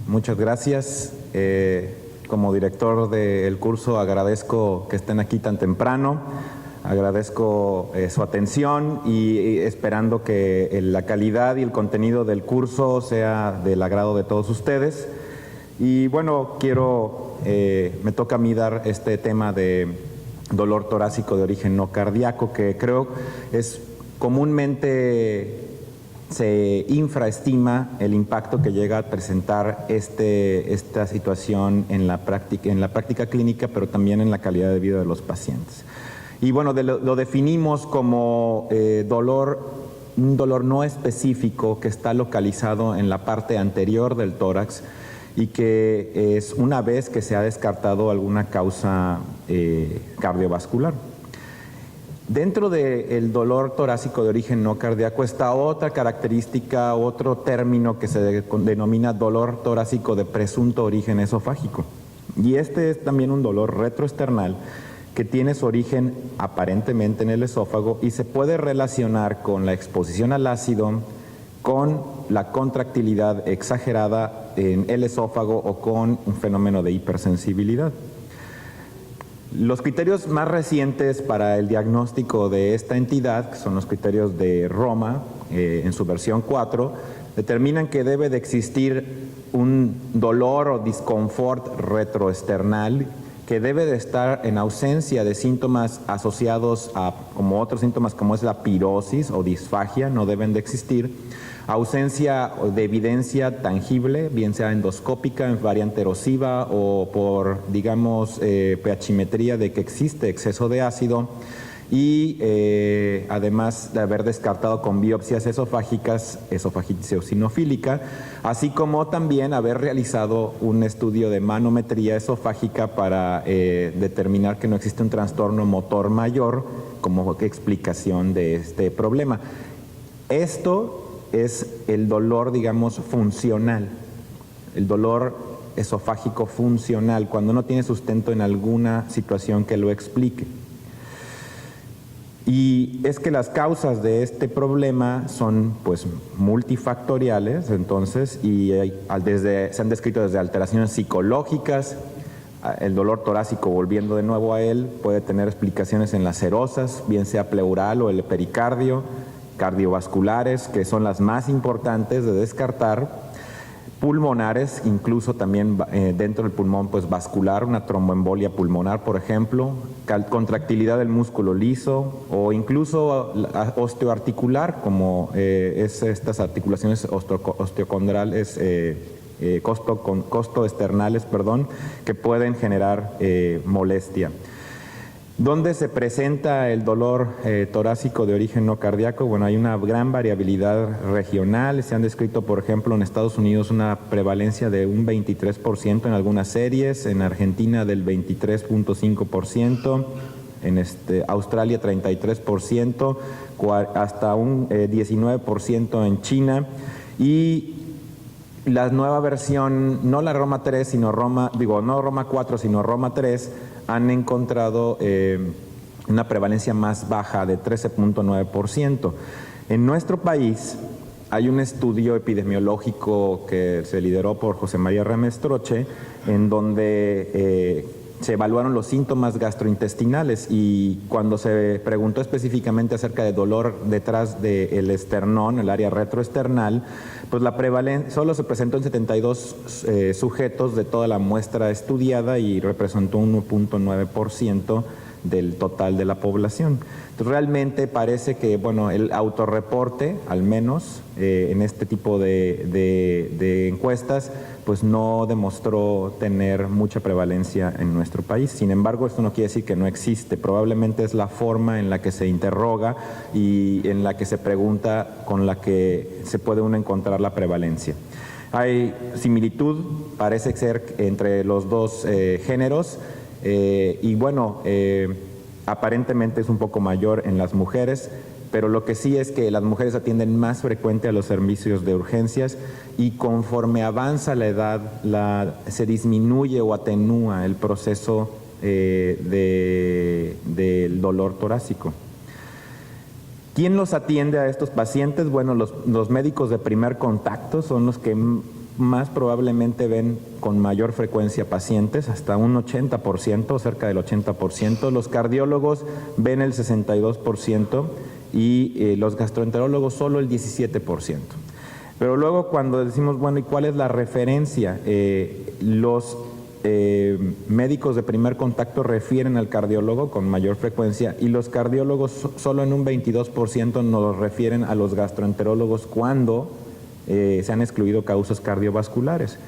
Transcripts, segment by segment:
Muchas gracias. Como director del curso agradezco que estén aquí tan temprano, agradezco su atención y esperando que la calidad y el contenido del curso sea del agrado de todos ustedes. Y bueno, me toca a mí dar este tema de dolor torácico de origen no cardíaco, que creo es comúnmente se infraestima el impacto que llega a presentar esta situación en la práctica clínica, pero también en la calidad de vida de los pacientes. Y bueno, lo definimos como un dolor no específico que está localizado en la parte anterior del tórax y que es una vez que se ha descartado alguna causa cardiovascular. Dentro del dolor torácico de origen no cardíaco está otra característica, otro término que se denomina dolor torácico de presunto origen esofágico. Y este es también un dolor retroesternal que tiene su origen aparentemente en el esófago y se puede relacionar con la exposición al ácido, con la contractilidad exagerada en el esófago o con un fenómeno de hipersensibilidad. Los criterios más recientes para el diagnóstico de esta entidad, que son los criterios de Roma, en su versión 4, determinan que debe de existir un dolor o disconfort retroesternal que debe de estar en ausencia de síntomas asociados a como otros síntomas como es la pirosis o disfagia, no deben de existir. Ausencia de evidencia tangible, bien sea endoscópica, en variante erosiva o por, digamos, pHimetría de que existe exceso de ácido y además de haber descartado con biopsias esofágicas, esofagitis eosinofílica, así como también haber realizado un estudio de manometría esofágica para determinar que no existe un trastorno motor mayor como explicación de este problema. Esto es el dolor, digamos, funcional, el dolor esofágico funcional, cuando no tiene sustento en alguna situación que lo explique. Y es que las causas de este problema son pues multifactoriales, entonces, y se han descrito desde alteraciones psicológicas. El dolor torácico, volviendo de nuevo a él, puede tener explicaciones en las serosas, bien sea pleural o el pericardio, cardiovasculares, que son las más importantes de descartar, pulmonares, incluso también dentro del pulmón pues vascular, una tromboembolia pulmonar, por ejemplo, contractilidad del músculo liso o incluso osteoarticular, como estas articulaciones osteocondrales, costoesternales, perdón, que pueden generar molestia. ¿Dónde se presenta el dolor torácico de origen no cardíaco? Bueno, hay una gran variabilidad regional. Se han descrito, por ejemplo, en Estados Unidos una prevalencia de un 23% en algunas series, en Argentina del 23.5%, en Australia 33%, hasta un 19% en China. Y la nueva versión, no la Roma 3, sino no Roma 4, sino Roma 3, han encontrado una prevalencia más baja de 13.9%. En nuestro país hay un estudio epidemiológico que se lideró por José María Remestroche, en donde se evaluaron los síntomas gastrointestinales y cuando se preguntó específicamente acerca de dolor detrás del esternón, el área retroesternal, pues la prevalencia solo se presentó en 72 sujetos de toda la muestra estudiada y representó un 1.9% del total de la población. Entonces, realmente parece que, bueno, el autorreporte, al menos en este tipo de encuestas, pues no demostró tener mucha prevalencia en nuestro país. Sin embargo, esto no quiere decir que no existe. Probablemente es la forma en la que se interroga y en la que se pregunta, con la que se puede uno encontrar la prevalencia. Hay similitud, parece ser, entre los dos géneros y bueno, aparentemente es un poco mayor en las mujeres, pero lo que sí es que las mujeres atienden más frecuente a los servicios de urgencias y conforme avanza la edad se disminuye o atenúa el proceso del dolor torácico. ¿Quién los atiende a estos pacientes? Bueno, los médicos de primer contacto son los que más probablemente ven con mayor frecuencia pacientes, hasta un 80%, cerca del 80%. Los cardiólogos ven el 62% y los gastroenterólogos solo el 17%. Pero luego cuando decimos, bueno, ¿y cuál es la referencia? Los médicos de primer contacto refieren al cardiólogo con mayor frecuencia y los cardiólogos solo en un 22% nos refieren a los gastroenterólogos cuando se han excluido causas cardiovasculares.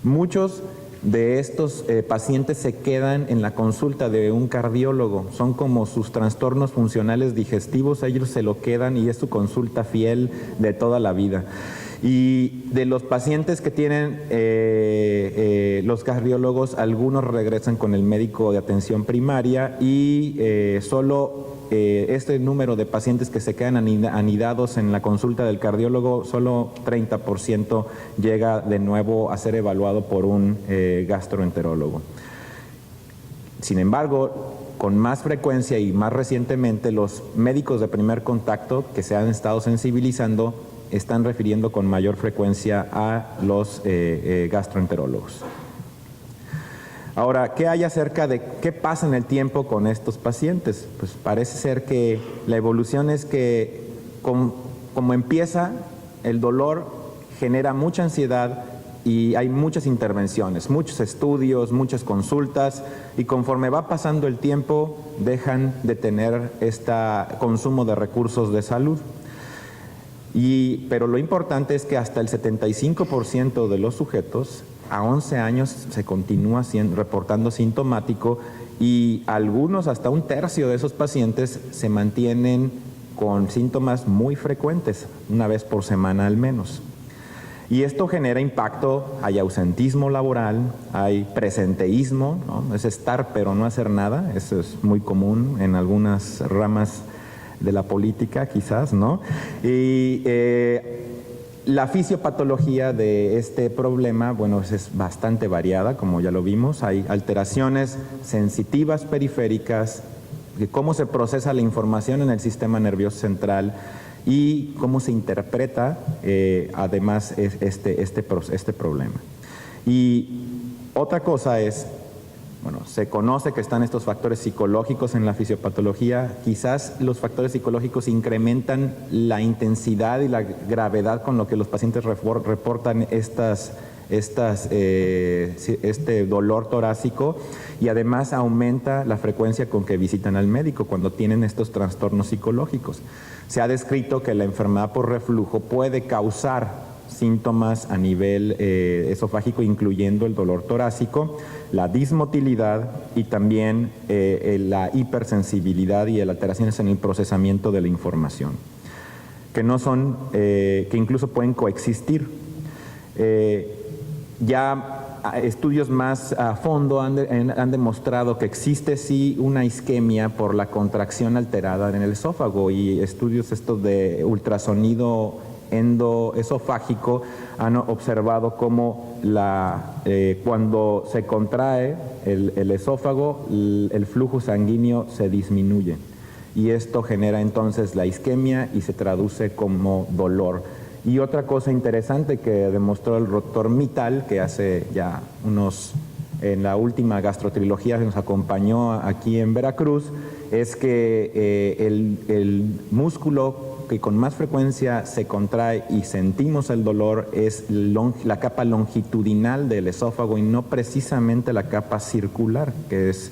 Muchos de estos pacientes se quedan en la consulta de un cardiólogo, son como sus trastornos funcionales digestivos, ellos se lo quedan y es su consulta fiel de toda la vida. Y de los pacientes que tienen los cardiólogos, algunos regresan con el médico de atención primaria y solo este número de pacientes que se quedan anidados en la consulta del cardiólogo, solo 30% llega de nuevo a ser evaluado por un gastroenterólogo. Sin embargo, con más frecuencia y más recientemente, los médicos de primer contacto que se han estado sensibilizando están refiriendo con mayor frecuencia a los gastroenterólogos. Ahora, ¿qué hay acerca de qué pasa en el tiempo con estos pacientes? Pues parece ser que la evolución es que como empieza, el dolor genera mucha ansiedad y hay muchas intervenciones, muchos estudios, muchas consultas, y conforme va pasando el tiempo dejan de tener este consumo de recursos de salud. Pero lo importante es que hasta el 75% de los sujetos a 11 años se continúa reportando sintomático y algunos, hasta un tercio de esos pacientes, se mantienen con síntomas muy frecuentes, una vez por semana al menos. Y esto genera impacto, hay ausentismo laboral, hay presenteísmo, ¿no? Es estar pero no hacer nada, eso es muy común en algunas ramas de la política quizás, ¿no? Y la fisiopatología de este problema, bueno, es bastante variada, como ya lo vimos. Hay alteraciones sensitivas periféricas, de cómo se procesa la información en el sistema nervioso central y cómo se interpreta además este problema. Y otra cosa es, bueno, se conoce que están estos factores psicológicos en la fisiopatología. Quizás los factores psicológicos incrementan la intensidad y la gravedad con lo que los pacientes reportan este dolor torácico, y además aumenta la frecuencia con que visitan al médico cuando tienen estos trastornos psicológicos. Se ha descrito que la enfermedad por reflujo puede causar síntomas a nivel esofágico, incluyendo el dolor torácico, la dismotilidad y también la hipersensibilidad y alteraciones en el procesamiento de la información, que no son, que incluso pueden coexistir. Ya estudios más a fondo han demostrado que existe sí una isquemia por la contracción alterada en el esófago, y estudios estos de ultrasonido endoesofágico han observado cómo cuando se contrae el esófago, el flujo sanguíneo se disminuye, y esto genera entonces la isquemia y se traduce como dolor. Y otra cosa interesante que demostró el doctor Mittal, que hace ya en la última gastrotrilogía que nos acompañó aquí en Veracruz, es que el músculo que con más frecuencia se contrae y sentimos el dolor es la capa longitudinal del esófago y no precisamente la capa circular, que es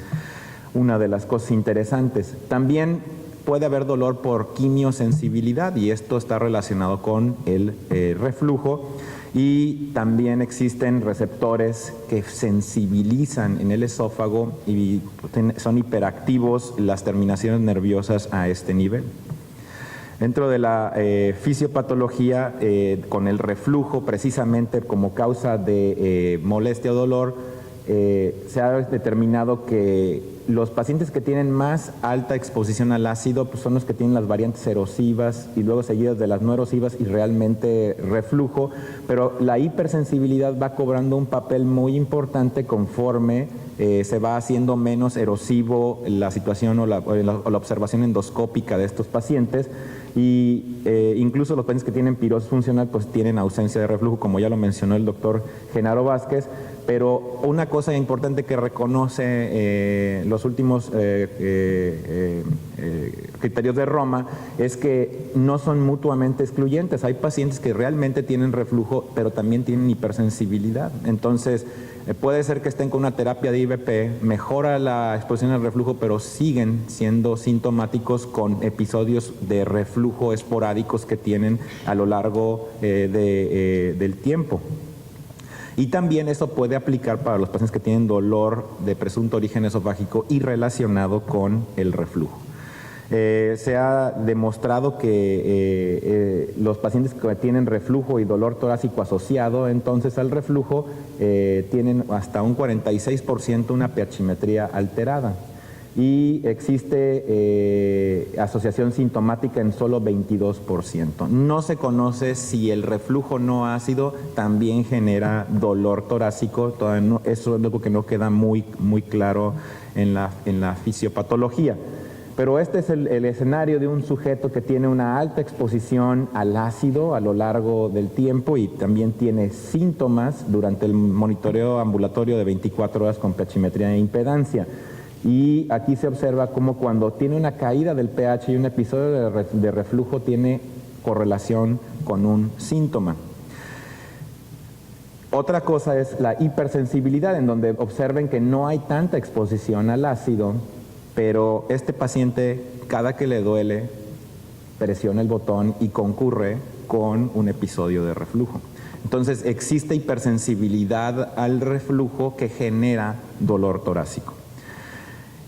una de las cosas interesantes. También puede haber dolor por quimiosensibilidad, y esto está relacionado con el reflujo, y también existen receptores que sensibilizan en el esófago y son hiperactivos las terminaciones nerviosas a este nivel. Dentro de la fisiopatología, con el reflujo precisamente como causa de molestia o dolor, se ha determinado que los pacientes que tienen más alta exposición al ácido pues son los que tienen las variantes erosivas y luego seguidas de las no erosivas y realmente reflujo, pero la hipersensibilidad va cobrando un papel muy importante conforme se va haciendo menos erosivo la situación o la observación endoscópica de estos pacientes, y incluso los pacientes que tienen pirosis funcional pues tienen ausencia de reflujo, como ya lo mencionó el doctor Genaro Vázquez. Pero una cosa importante que reconoce los últimos criterios de Roma es que no son mutuamente excluyentes. Hay pacientes que realmente tienen reflujo, pero también tienen hipersensibilidad. Entonces, puede ser que estén con una terapia de IVP, mejora la exposición al reflujo, pero siguen siendo sintomáticos con episodios de reflujo esporádicos que tienen a lo largo del tiempo. Y también eso puede aplicar para los pacientes que tienen dolor de presunto origen esofágico y relacionado con el reflujo. Se ha demostrado que los pacientes que tienen reflujo y dolor torácico asociado entonces al reflujo tienen hasta un 46% una pH-metría alterada. Y existe asociación sintomática en solo 22%. No se conoce si el reflujo no ácido también genera dolor torácico. Todavía no, eso es algo que no queda muy claro en la fisiopatología. Pero este es el escenario de un sujeto que tiene una alta exposición al ácido a lo largo del tiempo y también tiene síntomas durante el monitoreo ambulatorio de 24 horas con pH-metría e impedancia. Y aquí se observa cómo cuando tiene una caída del pH y un episodio de reflujo tiene correlación con un síntoma. Otra cosa es la hipersensibilidad, en donde observen que no hay tanta exposición al ácido, pero este paciente, cada que le duele, presiona el botón y concurre con un episodio de reflujo. Entonces existe hipersensibilidad al reflujo que genera dolor torácico.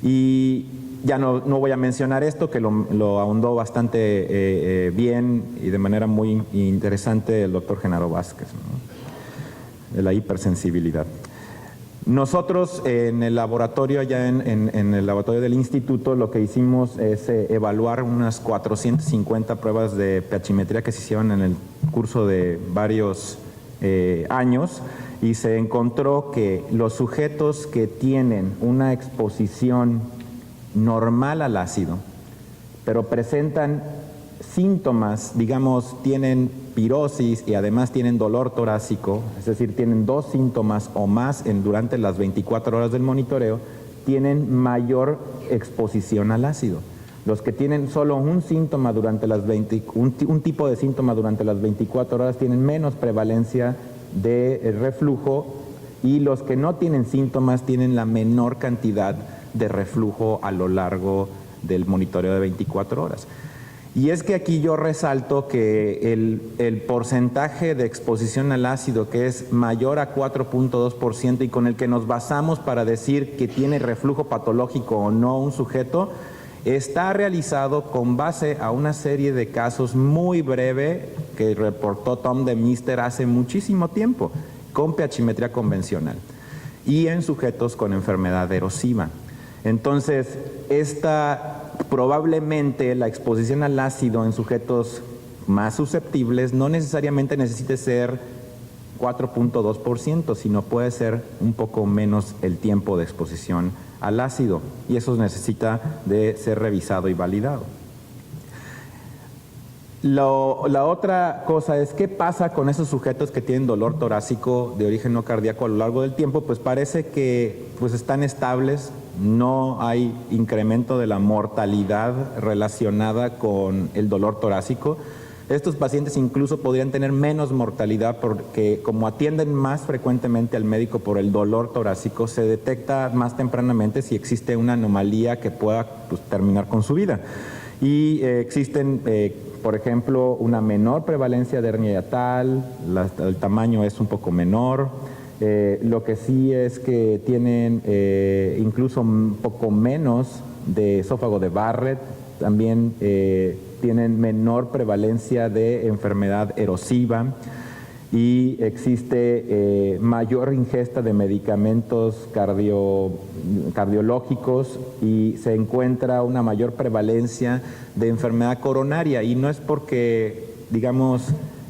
Y ya no voy a mencionar esto, que lo ahondó bastante bien y de manera muy interesante el doctor Genaro Vázquez, ¿no? De la hipersensibilidad. Nosotros en el laboratorio, allá en el laboratorio del instituto, lo que hicimos es evaluar unas 450 pruebas de pH-metría que se hicieron en el curso de varios años, y se encontró que los sujetos que tienen una exposición normal al ácido, pero presentan síntomas, digamos, tienen pirosis y además tienen dolor torácico, es decir, tienen 2 síntomas o más durante las 24 horas del monitoreo, tienen mayor exposición al ácido. Los que tienen solo un síntoma durante un tipo de síntoma durante las 24 horas tienen menos prevalencia de reflujo, y los que no tienen síntomas tienen la menor cantidad de reflujo a lo largo del monitoreo de 24 horas. Y es que aquí yo resalto que el porcentaje de exposición al ácido, que es mayor a 4.2% y con el que nos basamos para decir que tiene reflujo patológico o no un sujeto, está realizado con base a una serie de casos muy breve que reportó Tom de Mister hace muchísimo tiempo, con pH-metría convencional y en sujetos con enfermedad erosiva. Entonces, probablemente la exposición al ácido en sujetos más susceptibles no necesariamente necesite ser 4.2%, sino puede ser un poco menos el tiempo de exposición al ácido, y eso necesita de ser revisado y validado. La otra cosa es, ¿qué pasa con esos sujetos que tienen dolor torácico de origen no cardíaco a lo largo del tiempo? Pues parece que están estables, no hay incremento de la mortalidad relacionada con el dolor torácico. Estos pacientes incluso podrían tener menos mortalidad porque, como atienden más frecuentemente al médico por el dolor torácico, se detecta más tempranamente si existe una anomalía que pueda terminar con su vida. Y existen, por ejemplo, una menor prevalencia de hernia hiatal, el tamaño es un poco menor. Lo que sí es que tienen incluso un poco menos de esófago de Barrett, también tienen menor prevalencia de enfermedad erosiva, y existe mayor ingesta de medicamentos cardiológicos, y se encuentra una mayor prevalencia de enfermedad coronaria, y no es porque, digamos,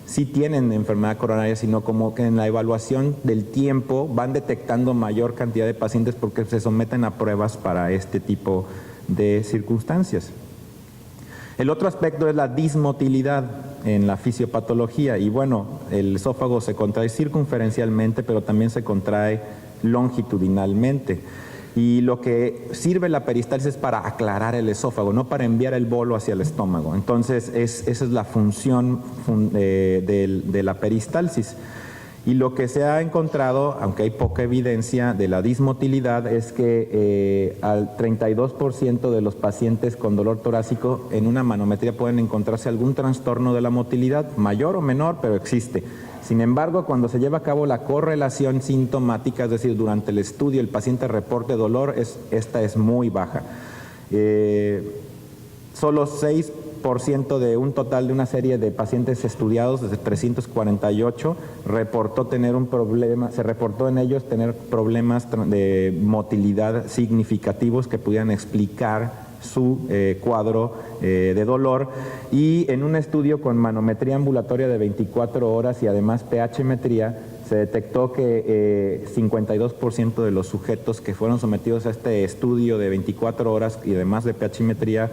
sí tienen enfermedad coronaria, sino como que en la evaluación del tiempo van detectando mayor cantidad de pacientes porque se someten a pruebas para este tipo de circunstancias. El otro aspecto es la dismotilidad en la fisiopatología y bueno, el esófago se contrae circunferencialmente, pero también se contrae longitudinalmente. Y lo que sirve la peristalsis es para aclarar el esófago, no para enviar el bolo hacia el estómago. Entonces, esa es la función de la peristalsis. Y lo que se ha encontrado, aunque hay poca evidencia de la dismotilidad, es que al 32% de los pacientes con dolor torácico en una manometría pueden encontrarse algún trastorno de la motilidad, mayor o menor, pero existe. Sin embargo, cuando se lleva a cabo la correlación sintomática, es decir, durante el estudio el paciente reporte dolor, esta es muy baja. Solo 6% de un total de una serie de pacientes estudiados, desde 348, reportó tener un problema, se reportó en ellos tener problemas de motilidad significativos que pudieran explicar su cuadro de dolor, y en un estudio con manometría ambulatoria de 24 horas y además pH-metría se detectó que 52% de los sujetos que fueron sometidos a este estudio de 24 horas y además de pH-metría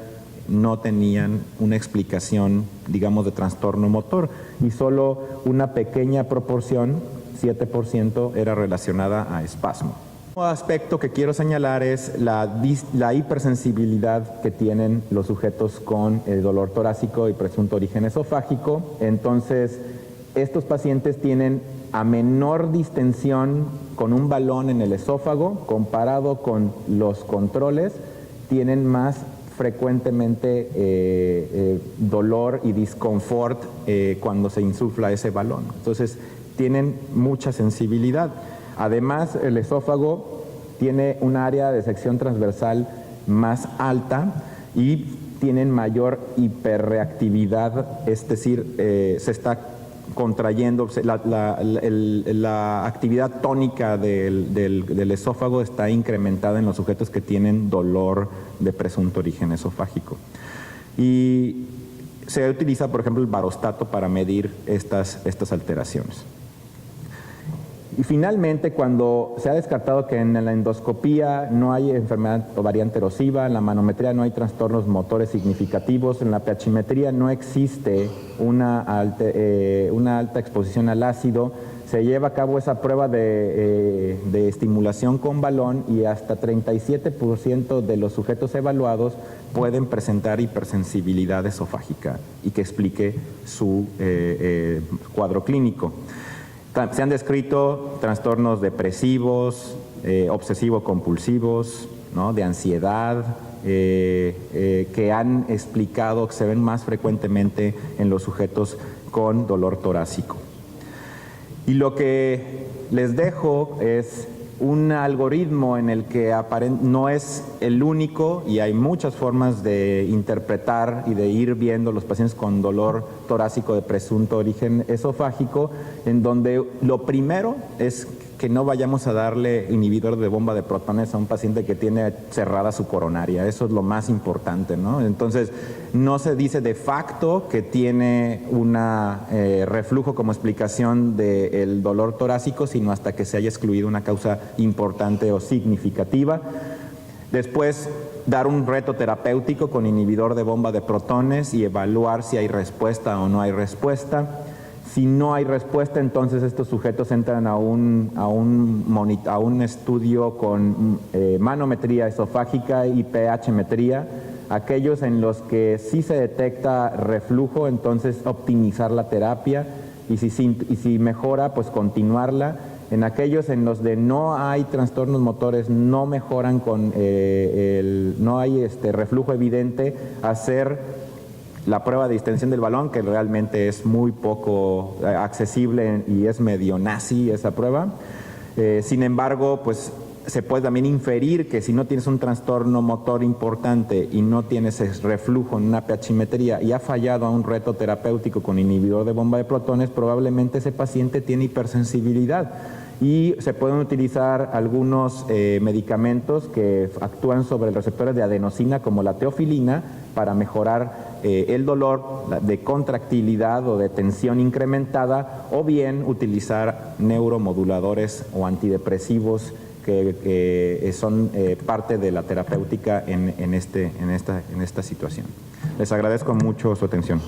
no tenían una explicación, digamos, de trastorno motor, y solo una pequeña proporción, 7%, era relacionada a espasmo. Un aspecto que quiero señalar es la hipersensibilidad que tienen los sujetos con dolor torácico y presunto origen esofágico. Entonces, estos pacientes tienen a menor distensión con un balón en el esófago comparado con los controles, tienen más frecuentemente dolor y disconfort cuando se insufla ese balón. Entonces, tienen mucha sensibilidad. Además, el esófago tiene un área de sección transversal más alta y tienen mayor hiperreactividad, es decir, se está contrayendo, la actividad tónica del esófago está incrementada en los sujetos que tienen dolor de presunto origen esofágico. Y se utiliza, por ejemplo, el barostato para medir estas alteraciones. Y finalmente, cuando se ha descartado que en la endoscopía no hay enfermedad ovariana erosiva, en la manometría no hay trastornos motores significativos, en la pH-metría no existe una alta exposición al ácido, se lleva a cabo esa prueba de estimulación con balón y hasta 37% de los sujetos evaluados pueden presentar hipersensibilidad esofágica y que explique su cuadro clínico. Se han descrito trastornos depresivos, obsesivo-compulsivos, ¿no?, de ansiedad, que han explicado que se ven más frecuentemente en los sujetos con dolor torácico. Y lo que les dejo es un algoritmo en el que no es el único y hay muchas formas de interpretar y de ir viendo los pacientes con dolor torácico de presunto origen esofágico, en donde lo primero es que no vayamos a darle inhibidor de bomba de protones a un paciente que tiene cerrada su coronaria. Eso es lo más importante, ¿no? Entonces, no se dice de facto que tiene un reflujo como explicación del dolor torácico, sino hasta que se haya excluido una causa importante o significativa. Después, dar un reto terapéutico con inhibidor de bomba de protones y evaluar si hay respuesta o no hay respuesta. Si no hay respuesta, entonces estos sujetos entran a un estudio con manometría esofágica y pH-metría. Aquellos en los que sí se detecta reflujo, entonces optimizar la terapia y si mejora, pues continuarla. En aquellos en los de no hay trastornos motores, no mejoran no hay reflujo evidente, hacer la prueba de distensión del balón, que realmente es muy poco accesible y es medio nazi esa prueba. Sin embargo, pues se puede también inferir que si no tienes un trastorno motor importante y no tienes reflujo en una pH-metría y ha fallado a un reto terapéutico con inhibidor de bomba de protones, probablemente ese paciente tiene hipersensibilidad. Y se pueden utilizar algunos medicamentos que actúan sobre los receptores de adenosina, como la teofilina, para mejorar el dolor de contractilidad o de tensión incrementada, o bien utilizar neuromoduladores o antidepresivos que son parte de la terapéutica en esta situación. Les agradezco mucho su atención.